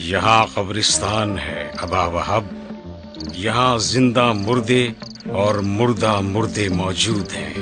یہاں قبرستان ہے ابا وہاب، یہاں زندہ مردے اور مردہ مردے موجود ہیں۔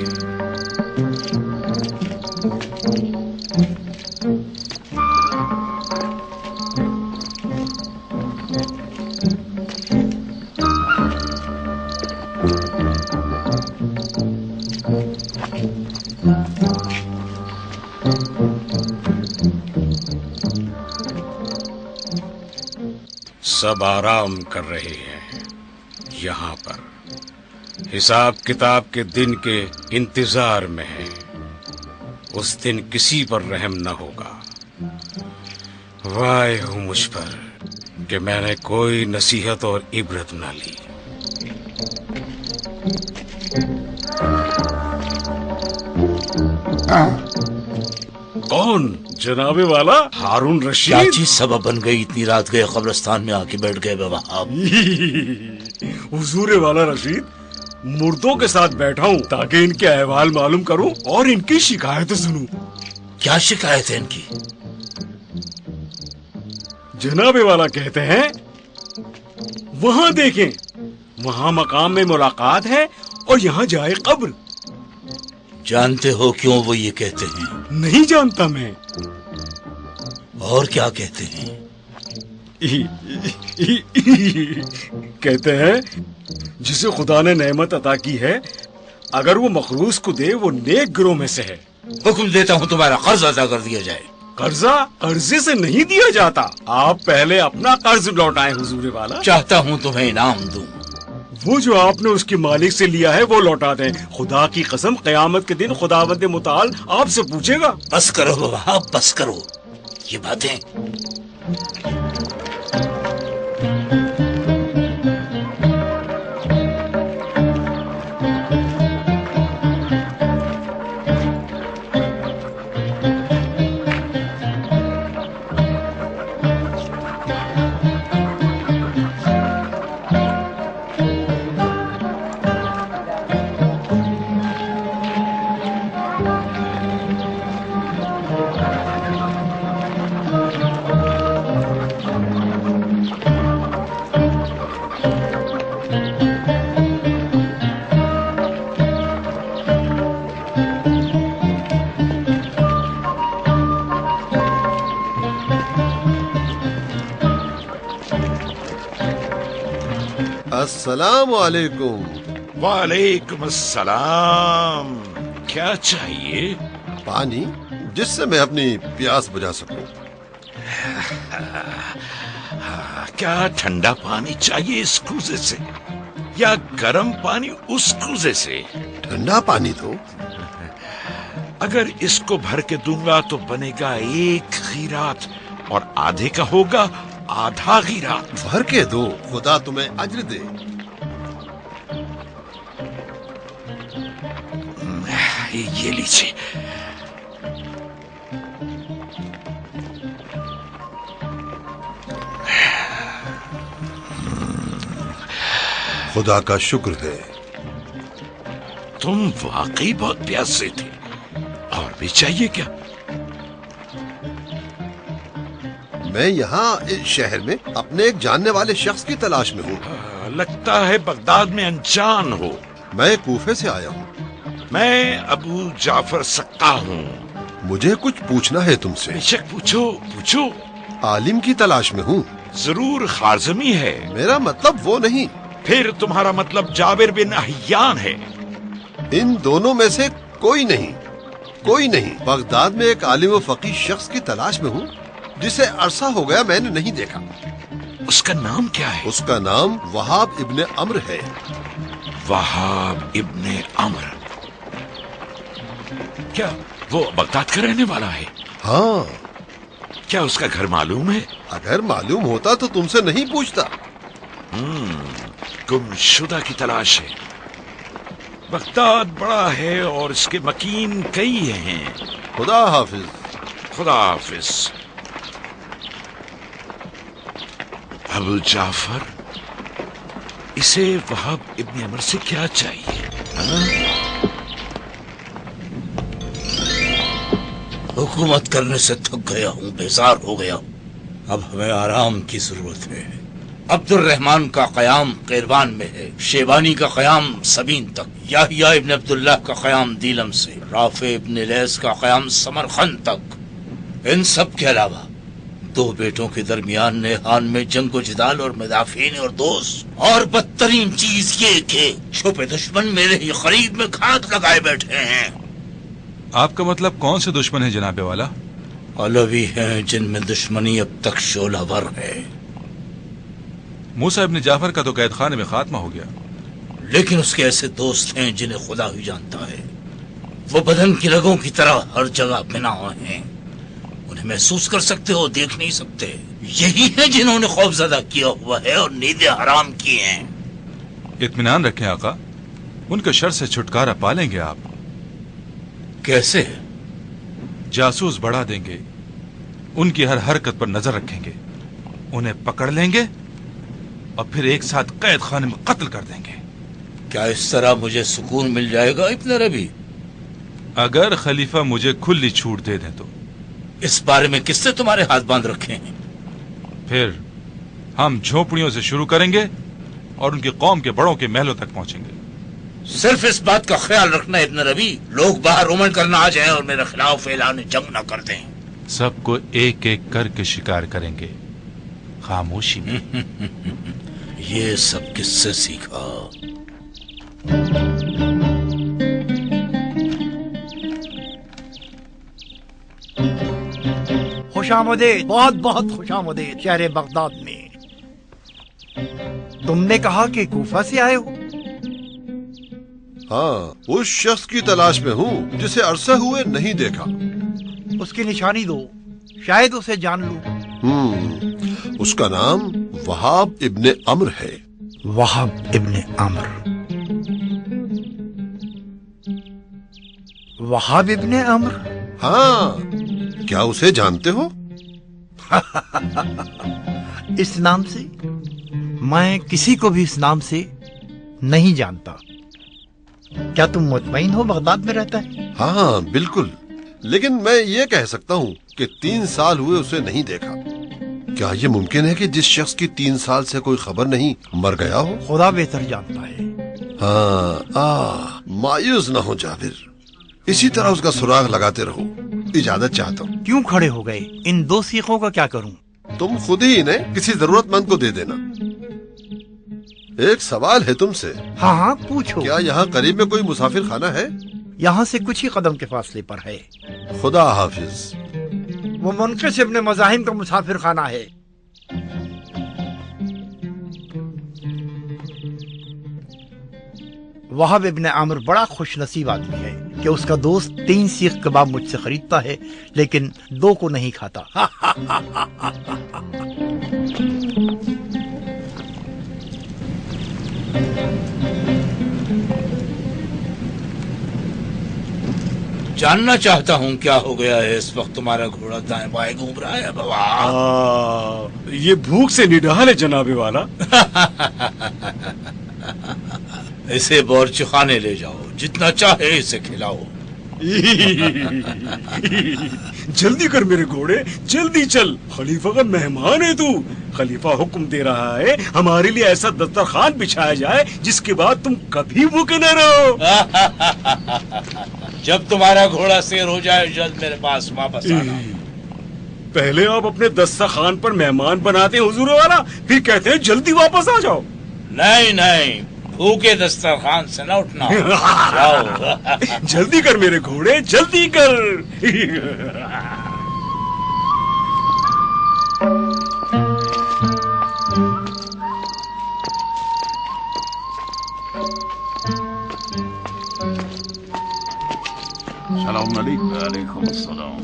سب آرام کر رہے ہیں یہاں پر، حساب کتاب کے دن کے انتظار میں ہے۔ اس دن کسی پر رحم نہ ہوگا۔ وائے ہو مجھ پر کہ میں نے کوئی نصیحت اور عبرت نہ لی۔ کون؟ جناب والا ہارون رشید؟ کیا چیز سبب بن گئی اتنی رات گئے قبرستان میں آ کے بیٹھ گئے وہاب؟ حضور والا رشید، مردوں کے ساتھ بیٹھا ہوں تاکہ ان کے احوال معلوم کروں اور ان کی شکایتیں سنوں۔ کیا شکایت ہے ان کی؟ جناب والا کہتے ہیں وہاں دیکھیں، وہاں مقام میں ملاقات ہے اور یہاں جائے قبر۔ جانتے ہو کیوں وہ یہ کہتے ہیں؟ نہیں جانتا میں۔ اور کیا کہتے ہیں؟ کہتے ہیں جسے خدا نے نعمت عطا کی ہے، اگر وہ مخلوق کو دے وہ نیک گروہ میں سے ہے۔ حکم دیتا ہوں تمہارا قرض ادا کر دیا جائے۔ قرضہ قرضے سے نہیں دیا جاتا، آپ پہلے اپنا قرض لوٹائیں حضور والا۔ چاہتا ہوں تمہیں انعام دوں۔ وہ جو آپ نے اس کے مالک سے لیا ہے وہ لوٹا دیں۔ خدا کی قسم قیامت کے دن خداوند متعال آپ سے پوچھے گا۔ بس کرو وہاب، بس کرو یہ باتیں۔ السلام علیکم۔ وعلیکم السلام۔ کیا چاہیے؟ پانی جس سے میں اپنی پیاس بجھا سکوں۔ کیا ٹھنڈا پانی چاہیے اس کوزے سے یا گرم پانی اس کوزے سے؟ ٹھنڈا پانی دو۔ اگر اس کو بھر کے دوں گا تو بنے گا 1 خیرات اور آدھے کا ہوگا آدھا خیرات۔ بھر کے دو، خدا تمہیں اجر دے۔ یہ لیجیے۔ خدا کا شکر ہے۔ تم واقعی بہت پیاسے تھے۔ اور بھی چاہیے کیا؟ میں یہاں اس شہر میں اپنے ایک جاننے والے شخص کی تلاش میں ہوں۔ لگتا ہے بغداد میں انجان ہو۔ میں کوفے سے آیا ہوں۔ میں ابو جعفر سقا ہوں۔ مجھے کچھ پوچھنا ہے تم سے۔ بے شک پوچھو پوچھو۔ عالم کی تلاش میں ہوں۔ ضرور خارزمی ہے۔ میرا مطلب وہ نہیں۔ پھر تمہارا مطلب جابر بن احیان ہے؟ ان دونوں میں سے کوئی نہیں، کوئی نہیں۔ بغداد میں ایک عالم و فقیہ شخص کی تلاش میں ہوں جسے عرصہ ہو گیا میں نے نہیں دیکھا۔ اس کا نام کیا ہے؟ اس کا نام وہاب ابن عمر ہے۔ وہاب ابن عمر؟ کیا وہ بغداد کا رہنے والا ہے؟ ہاں۔ کیا اس کا گھر معلوم ہے؟ اگر معلوم ہوتا تو تم سے نہیں پوچھتا۔ گم شدہ کی تلاش ہے۔ بغداد بڑا ہے اور اس کے مکین کئی ہیں۔ خدا حافظ۔ خدا حافظ۔ ابو جعفر، اسے وہاب ابن عمر سے کیا چاہیے؟ حکومت کرنے سے تھک گیا ہوں، بیزار ہو گیا ہوں۔ اب ہمیں آرام کی ضرورت ہے۔ عبد الرحمن کا قیام قیروان میں ہے، شیبانی کا قیام سبین تک، یحییٰ ابن عبداللہ کا قیام دیلم سے، رافع ابن لیث کا قیام سمرقند تک۔ ان سب کے علاوہ 2 بیٹوں کے درمیان نیحان میں جنگ و جدال اور مدافعین اور دوست، اور بدترین چیز یہ کہ چھپے دشمن میرے ہی قریب میں گھات لگائے بیٹھے ہیں۔ آپ کا مطلب کون سے دشمن ہیں جناب والا؟ علوی ہیں جن میں دشمنی اب تک شعلہ ور ہے۔ موسیٰ ابن جعفر کا تو قید خانے میں خاتمہ ہو گیا، لیکن اس کے ایسے دوست ہیں جنہیں خدا ہی جانتا ہے۔ وہ بدن کی رگوں کی طرح ہر جگہ بنا ہوئے ہیں، انہیں محسوس کر سکتے ہو، دیکھ نہیں سکتے۔ یہی ہیں جنہوں نے خوف زدہ کیا ہوا ہے اور نیندیں حرام کی ہیں۔ اطمینان رکھیں آقا، ان کے شر سے چھٹکارا پالیں گے آپ۔ کیسے؟ جاسوس بڑھا دیں گے، ان کی ہر حرکت پر نظر رکھیں گے، انہیں پکڑ لیں گے اور پھر ایک ساتھ قید خانے میں قتل کر دیں گے۔ کیا اس طرح مجھے سکون مل جائے گا ابن ربی؟ اگر خلیفہ مجھے کھلی چھوٹ دے دیں تو۔ اس بارے میں کس نے تمہارے ہاتھ باندھ رکھے ہیں؟ پھر ہم جھونپڑیوں سے شروع کریں گے اور ان کی قوم کے بڑوں کے محلوں تک پہنچیں گے۔ صرف اس بات کا خیال رکھنا ابن ربی، لوگ باہر رومن کرنا آ جائیں اور میرے خلاف اعلان جنگ نہ کر دیں۔ سب کو ایک ایک کر کے شکار کریں گے، خاموشی میں۔ یہ سب کس سے سیکھا؟ خوش آمدید، بہت بہت خوش آمدید شہر بغداد میں۔ تم نے کہا کہ کوفہ سے آئے ہو؟ ہاں، اس شخص کی تلاش میں ہوں جسے عرصہ ہوئے نہیں دیکھا۔ اس کی نشانی دو، شاید اسے جان لوں۔ اس کا نام وہاب ابن عمر ہے۔ وہاب ابن عمر، وہاب ابن عمر؟ ہاں، کیا اسے جانتے ہو؟ اس نام سے؟ میں کسی کو بھی اس نام سے نہیں جانتا۔ کیا تم مطمئن ہو بغداد میں رہتا ہے؟ ہاں بالکل، لیکن میں یہ کہہ سکتا ہوں کہ 3 سال ہوئے اسے نہیں دیکھا۔ کیا یہ ممکن ہے کہ جس شخص کی 3 سال سے کوئی خبر نہیں مر گیا ہو؟ خدا بہتر جانتا ہے۔ ہاں، مایوس نہ ہو جابر، اسی طرح اس کا سراغ لگاتے رہو۔ اجازت چاہتا ہوں۔ کیوں کھڑے ہو گئے؟ ان 2 سیخوں کا کیا کروں؟ تم خود ہی انہیں کسی ضرورت مند کو دے دینا۔ ایک سوال ہے تم سے۔ ہاں ہاں پوچھو۔ کیا یہاں قریب میں کوئی مسافر خانہ ہے؟ یہاں سے کچھ ہی قدم کے فاصلے پر ہے۔ خدا حافظ۔ وہ منقس ابن مزاحم کا مسافر خانہ ہے۔ وہاب ابن عمر بڑا خوش نصیب آدمی ہے کہ اس کا دوست 3 سیخ کباب مجھ سے خریدتا ہے لیکن 2 کو نہیں کھاتا۔ جاننا چاہتا ہوں کیا ہو گیا ہے اس وقت تمہارا گھوڑا دائیں بائیں گھوم رہا ہے بابا؟ یہ بھوک سے نڈال ہے جناب والا۔ اسے بورچخانے لے جاؤ، جتنا چاہے اسے کھلاؤ۔ جلدی کر میرے گھوڑے، جلدی چل، خلیفہ کا مہمان ہے تو۔ خلیفہ حکم دے رہا ہے ہمارے لیے ایسا دسترخوان بچھایا جائے جس کے بعد تم کبھی بھوکے نہ رہو۔ جب تمہارا گھوڑا سیر ہو جائے جلد میرے پاس واپس آنا۔ پہلے آپ اپنے دسترخوان پر مہمان بناتے ہیں حضور والا، پھر کہتے ہیں جلدی واپس آ جاؤ۔ نہیں نہیں، بھوکے دسترخوان سے نہ اٹھنا۔ جاؤ۔ جلدی کر میرے گھوڑے، جلدی کر۔ السلام علیکم۔ وعلیکم السلام۔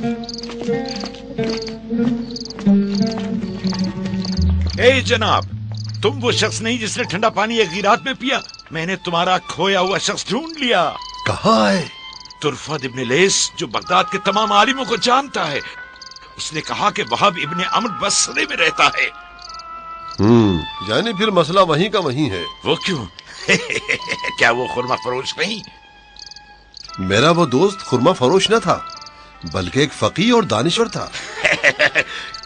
اے جناب، تم وہ شخص نہیں جس نے ٹھنڈا پانی ایک غیرات میں پیا؟ میں نے تمہارا کھویا ہوا شخص ڈھونڈ لیا۔ کہاں ہے؟ طرفت ابن لیث جو بغداد کے تمام عالموں کو جانتا ہے، اس نے کہا کہ وہاب ابن عمر بصرے میں رہتا ہے۔ یعنی پھر مسئلہ وہیں کا وہیں ہے۔ وہ کیوں؟ کیا وہ خرما فروش نہیں؟ میرا وہ دوست خرما فروش نہ تھا بلکہ ایک فقیہ اور دانشور تھا۔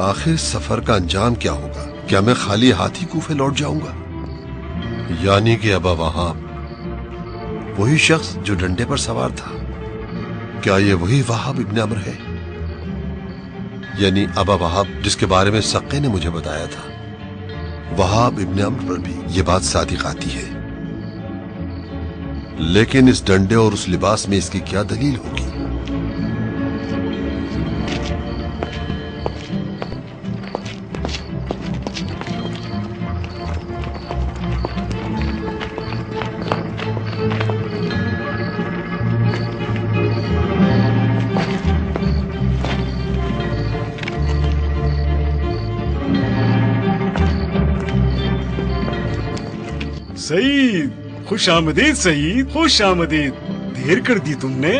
آخر سفر کا انجام کیا ہوگا؟ کیا میں خالی ہاتھ ہی کوفے لوٹ جاؤں گا؟ یعنی کہ ابا وہاب وہی شخص جو ڈنڈے پر سوار تھا، کیا یہ وہی وہاب ابن عمر ہے؟ یعنی ابا وہاب جس کے بارے میں سقے نے مجھے بتایا تھا، وہاب ابن عمر پر بھی یہ بات صادق آتی ہے۔ لیکن اس ڈنڈے اور اس لباس میں اس کی کیا دلیل ہوگی؟ سعید، خوش آمدید سعید، خوش آمدید۔ دیر کر دی تم نے۔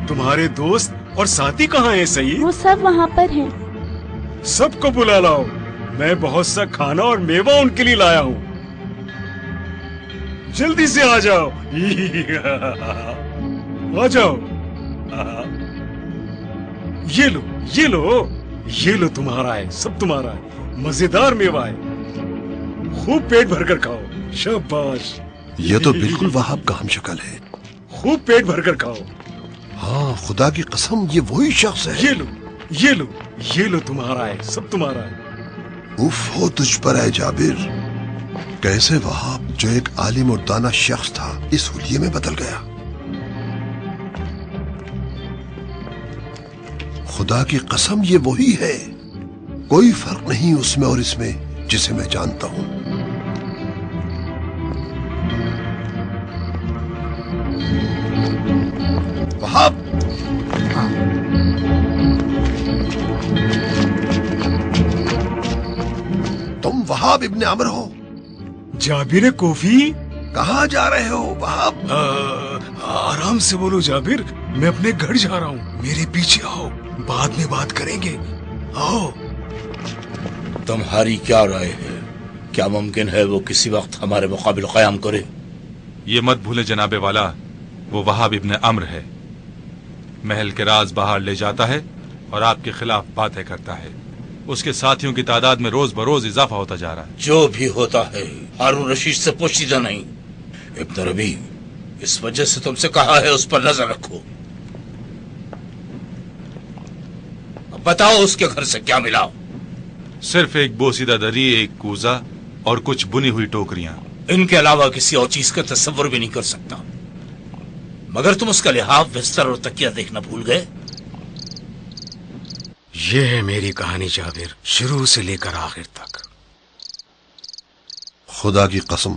تمہارے دوست اور ساتھی کہاں ہیں سعید؟ وہ سب وہاں پر ہیں۔ سب کو بلا لاؤ، میں بہت سا کھانا اور میوہ ان کے لیے لایا ہوں۔ جلدی سے آ جاؤ، آ جاؤ۔ یہ لو، یہ لو، یہ لو، تمہارا ہے، سب تمہارا ہے، مزیدار میوہ ہے، خوب پیٹ بھر کر کھاؤ۔ شاباش، یہ تو بالکل وہاب کا ہم شکل ہے۔ خوب پیٹ بھر کر کھاؤ۔ ہاں، خدا کی قسم یہ وہی شخص ہے۔ یہ لو، یہ لو، یہ لو، تمہارا ہے، سب تمہارا ہے۔ اف ہو تجھ پر ہے جابر، کیسے وہاب جو ایک عالم اور دانا شخص تھا اس حلیے میں بدل گیا۔ خدا کی قسم یہ وہی ہے، کوئی فرق نہیں اس میں اور اس میں جسے میں جانتا ہوں۔ وہاب، تم وہاب ابن عمر ہو؟ جابر کوفی، کہاں جا رہے ہو وہاب؟ آرام سے بولو جابر، میں اپنے گھر جا رہا ہوں، میرے پیچھے آؤ، بعد میں بات کریں گے، آؤ۔ تمہاری کیا رائے ہے؟ کیا ممکن ہے وہ کسی وقت ہمارے مقابل قیام کرے؟ یہ مت بھولے جناب والا، وہ وہاب ابن عمر ہے، محل کے راز باہر لے جاتا ہے اور آپ کے خلاف باتیں کرتا ہے۔ اس کے ساتھیوں کی تعداد میں روز بروز اضافہ ہوتا جا رہا ہے۔ جو بھی ہوتا ہے ہارون رشید سے پوشیدہ نہیں۔ ابن ربی، اس وجہ سے تم سے کہا ہے اس پر نظر رکھو۔ اب بتاؤ اس کے گھر سے کیا ملا؟ صرف ایک بوسیدہ دری، ایک کوزہ اور کچھ بنی ہوئی ٹوکریاں۔ ان کے علاوہ کسی اور چیز کا تصور بھی نہیں کر سکتا، مگر تم اس کا لحاف، بستر اور تکیہ دیکھنا بھول گئے۔ یہ ہے میری کہانی جابر، شروع سے لے کر آخر تک۔ خدا کی قسم،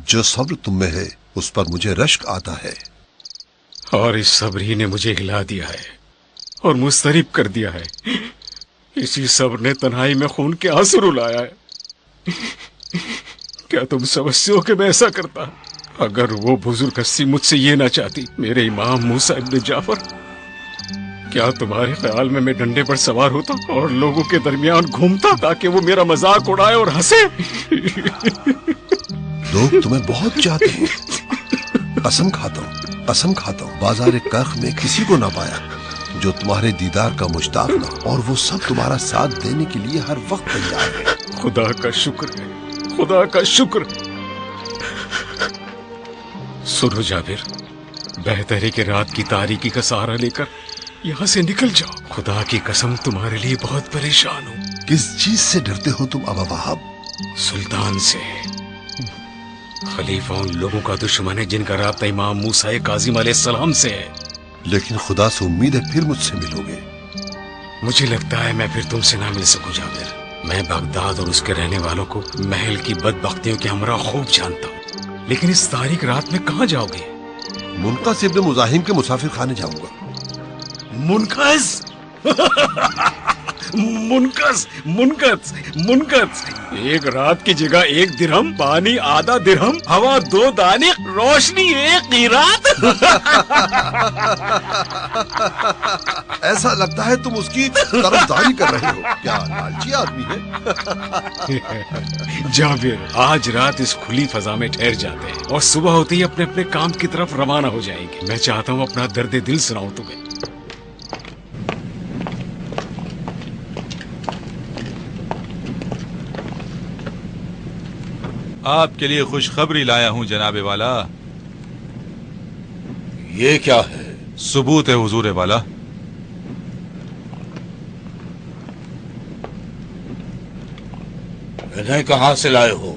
جو صبر تم میں ہے اس پر مجھے رشک آتا ہے۔ اور اس صبر ہی نے مجھے ہلا دیا ہے اور مضطرب کر دیا ہے۔ اسی صبر نے تنہائی میں خون کے آنسو رلایا ہے۔ کیا تم سمجھتے ہو کہ میں ایسا کرتا؟ اگر وہ بزرگ ہستی مجھ سے یہ نہ چاہتی، میرے امام موسیٰ ابن جعفر، کیا تمہارے خیال میں ڈنڈے پر سوار ہوتا اور لوگوں کے درمیان گھومتا تاکہ وہ میرا مذاق اڑائے اور ہنسے؟ لوگ تمہیں بہت چاہتے ہیں، قسم کھاتا ہوں، قسم کھاتا ہوں، بازار کرخ میں کسی کو نہ پایا جو تمہارے دیدار کا مشتاق نہ، اور وہ سب تمہارا ساتھ دینے کے لیے ہر وقت تیار ہے۔ خدا کا شکر ہے، خدا کا شکر۔ سنو جابر، بہتر ہے کہ رات کی تاریکی کا سہارا لے کر یہاں سے نکل جاؤ۔ خدا کی قسم تمہارے لیے بہت پریشان ہوں۔ کس چیز سے ڈرتے ہو تم ابا وہاب؟ سلطان سے۔ خلیفہ ان لوگوں کا دشمن ہے جن کا رابطہ امام موسیٰ کاظم علیہ السلام سے ہے۔ لیکن خدا سے امید ہے پھر مجھ سے ملو گے۔ مجھے لگتا ہے میں پھر تم سے نہ مل سکوں جابر۔ میں بغداد اور اس کے رہنے والوں کو محل کی بدبختیوں کے ہمراہ خوب جانتا ہوں، لیکن اس تاریک رات میں کہاں جاؤ گے؟ منقذ ابن مزاحم کے مسافر خانے جاؤں گا۔ منقذ؟ منقذ منقذ منقذ! ایک رات کی جگہ 1 درہم، پانی آدھا درہم، ہوا 2 دانے، روشنی 1 قیراط۔ ایسا لگتا ہے تم اس کی طرفداری کر رہے ہو۔ کیا لالچی آدمی ہے۔ جابر، آج رات اس کھلی فضا میں ٹھہر جاتے ہیں اور صبح ہوتے ہی اپنے اپنے کام کی طرف روانہ ہو جائیں گے۔ میں چاہتا ہوں اپنا درد دل سناؤں تمہیں۔ آپ کے لیے خوشخبری لایا ہوں جناب والا. یہ کیا ہے؟ ثبوت ہے حضور والا. انہیں کہاں سے لائے ہو؟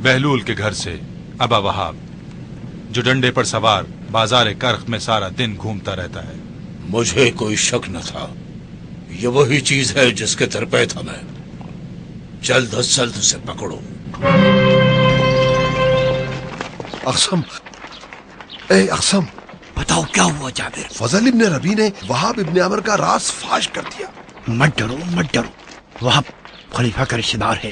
بہلول کے گھر سے. ابا وہاب جو ڈنڈے پر سوار بازار کرخ میں سارا دن گھومتا رہتا ہے. مجھے کوئی شک نہ تھا. یہ وہی چیز ہے جس کے ترپے تھا میں. جلد از جلد اسے پکڑو. اقسم، اے اقسم، بتاؤ کیا ہوا جابر؟ فضل ابن ربی نے وہاب ابن عمر کا راز فاش کر دیا. مت ڈرو مت ڈرو، وہاب خلیفہ کا رشتہ دار ہے.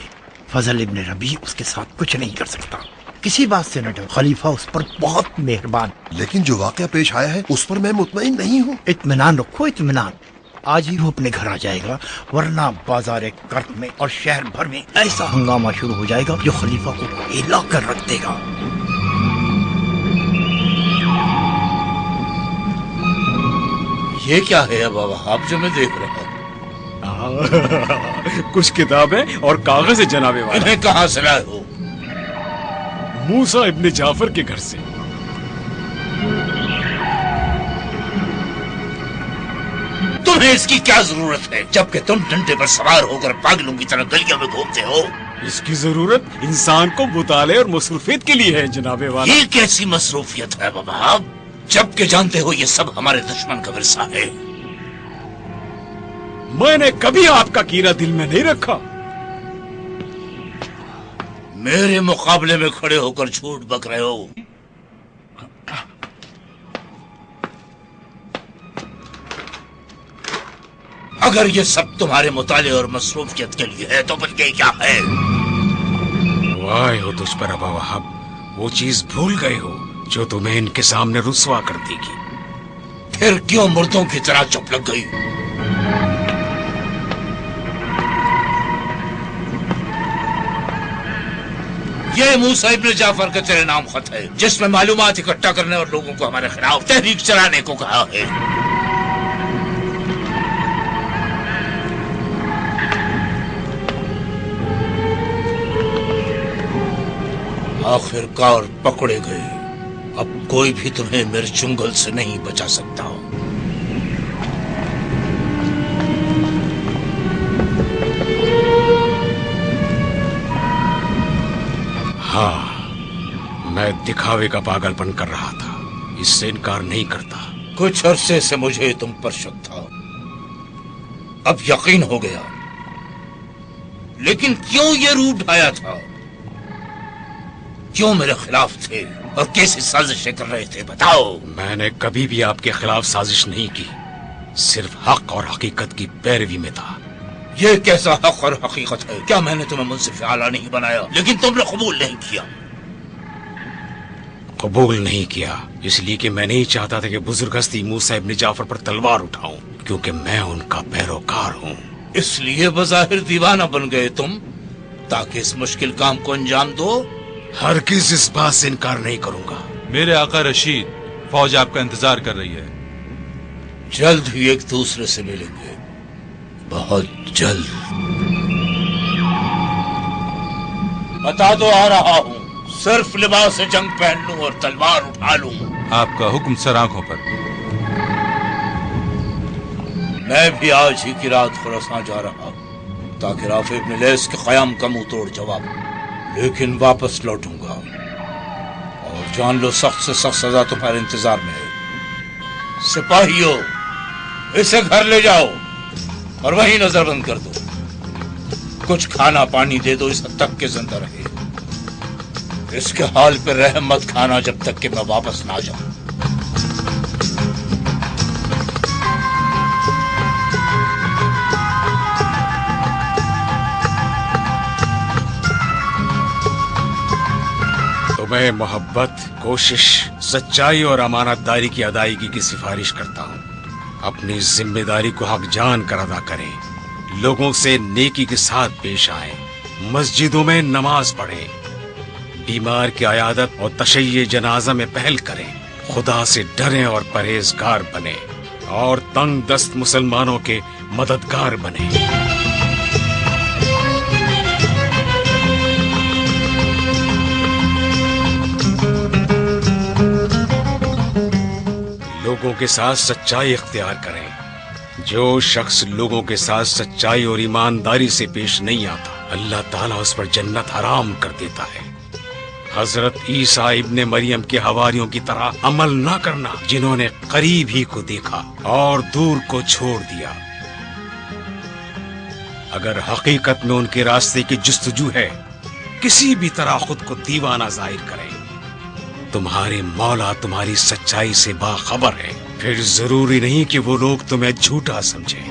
فضل ابن ربی اس کے ساتھ کچھ نہیں کر سکتا. کسی بات سے نہ ڈرو، خلیفہ اس پر بہت مہربان. لیکن جو واقعہ پیش آیا ہے اس پر میں مطمئن نہیں ہوں. اطمینان رکھو اطمینان. آج ہی وہ اپنے گھر آ جائے گا، ورنہ بازار کرخ میں اور شہر بھر میں ایسا ہنگامہ شروع ہو جائے گا جو خلیفہ کو ہلا کر رکھ دے گا. یہ کیا ہے ابا وہاب جو میں دیکھ رہا ہوں؟ کچھ کتابیں اور کاغذ ہے جناب والا. انہیں کہاں سے لائے ہو؟ موسیٰ ابن جعفر کے گھر سے. تمہیں اس کی کیا ضرورت ہے جبکہ تم ڈنڈے پر سوار ہو کر پاگلوں کی طرح گلیوں میں گھومتے ہو؟ اس کی ضرورت انسان کو مطالعے اور مصروفیت کے لیے ہے جناب والا. یہ کیسی مصروفیت ہے ابا وہاب جبکہ جانتے ہو یہ سب ہمارے دشمن کا ورثہ ہے؟ میں نے کبھی آپ کا کیڑا دل میں نہیں رکھا. میرے مقابلے میں کھڑے ہو کر جھوٹ بک رہے ہو. اگر یہ سب تمہارے مطالعے اور مصروفیت کے لیے ہے تو پھر یہ کیا ہے؟ وائے ہو تجھ پر ابا وہاب، وہ چیز بھول گئے ہو جو تمہیں ان کے سامنے رسوا کر دے گی. پھر کیوں مردوں کی طرح چپ لگ گئی؟ یہ موسیٰ ابن جعفر کا تیرے نام خط ہے جس میں معلومات اکٹھا کرنے اور لوگوں کو ہمارے خلاف تحریک چلانے کو کہا ہے. آخر کار پکڑے گئے. اب کوئی بھی تمہیں میرے چنگل سے نہیں بچا سکتا. ہاں، میں دکھاوے کا پاگل پن کر رہا تھا، اس سے انکار نہیں کرتا. کچھ عرصے سے مجھے تم پر شک تھا، اب یقین ہو گیا. لیکن کیوں یہ روپ ڈھایا تھا؟ کیوں میرے خلاف تھے اور کیسی سازشیں کر رہے تھے؟ بتاؤ. میں نے کبھی بھی آپ کے خلاف سازش نہیں کی، صرف حق اور حقیقت کی پیروی میں تھا. یہ کیسا حق اور حقیقت ہے؟ کیا میں نے تمہیں منصف اعلیٰ نہیں بنایا لیکن تم نے قبول نہیں کیا؟ قبول نہیں کیا اس لیے کہ میں نہیں چاہتا تھا کہ بزرگ ہستی موسیٰ ابن جعفر پر تلوار اٹھاؤں، کیونکہ میں ان کا پیروکار ہوں. اس لیے بظاہر دیوانہ بن گئے تم تاکہ اس مشکل کام کو انجام دو؟ ہرگز اس بات سے انکار نہیں کروں گا. میرے آقا رشید، فوج آپ کا انتظار کر رہی ہے. جلد ہی ایک دوسرے سے ملیں گے، بہت جلد. بتا دو آ رہا ہوں، صرف لباس جنگ پہن لوں اور تلوار اٹھا لوں. آپ کا حکم سر آنکھوں پر. میں بھی آج ہی کی رات خراسان جا رہا ہوں تاکہ رافع ابن لیس کے قیام کا منہ توڑ جواب، لیکن واپس لوٹوں گا. اور جان لو سخت سے سخت سزا تمہارے انتظار میں ہے. سپاہیوں، اسے گھر لے جاؤ اور وہیں نظر بند کر دو. کچھ کھانا پانی دے دو اس حد تک کہ زندہ رہے. اس کے حال پہ رحم مت کھانا جب تک کہ میں واپس نہ جاؤں. میں محبت، کوشش، سچائی اور امانت داری کی ادائیگی کی سفارش کرتا ہوں. اپنی ذمہ داری کو حق جان کر ادا کریں، لوگوں سے نیکی کے ساتھ پیش آئیں، مسجدوں میں نماز پڑھیں، بیمار کی عیادت اور تشیع جنازہ میں پہل کریں، خدا سے ڈریں اور پرہیزگار بنیں، اور تنگ دست مسلمانوں کے مددگار بنیں. لوگوں کے ساتھ سچائی اختیار کریں۔ جو شخص لوگوں کے ساتھ سچائی اور ایمانداری سے پیش نہیں آتا، اللہ تعالیٰ اس پر جنت حرام کر دیتا ہے۔ حضرت عیسیٰ ابن مریم کے حواریوں کی طرح عمل نہ کرنا، جنہوں نے قریب ہی کو دیکھا اور دور کو چھوڑ دیا۔ اگر حقیقت میں ان کے راستے کی جستجو ہے، کسی بھی طرح خود کو دیوانہ ظاہر کریں۔ تمہارے مولا تمہاری سچائی سے باخبر ہے، پھر ضروری نہیں کہ وہ لوگ تمہیں جھوٹا سمجھیں۔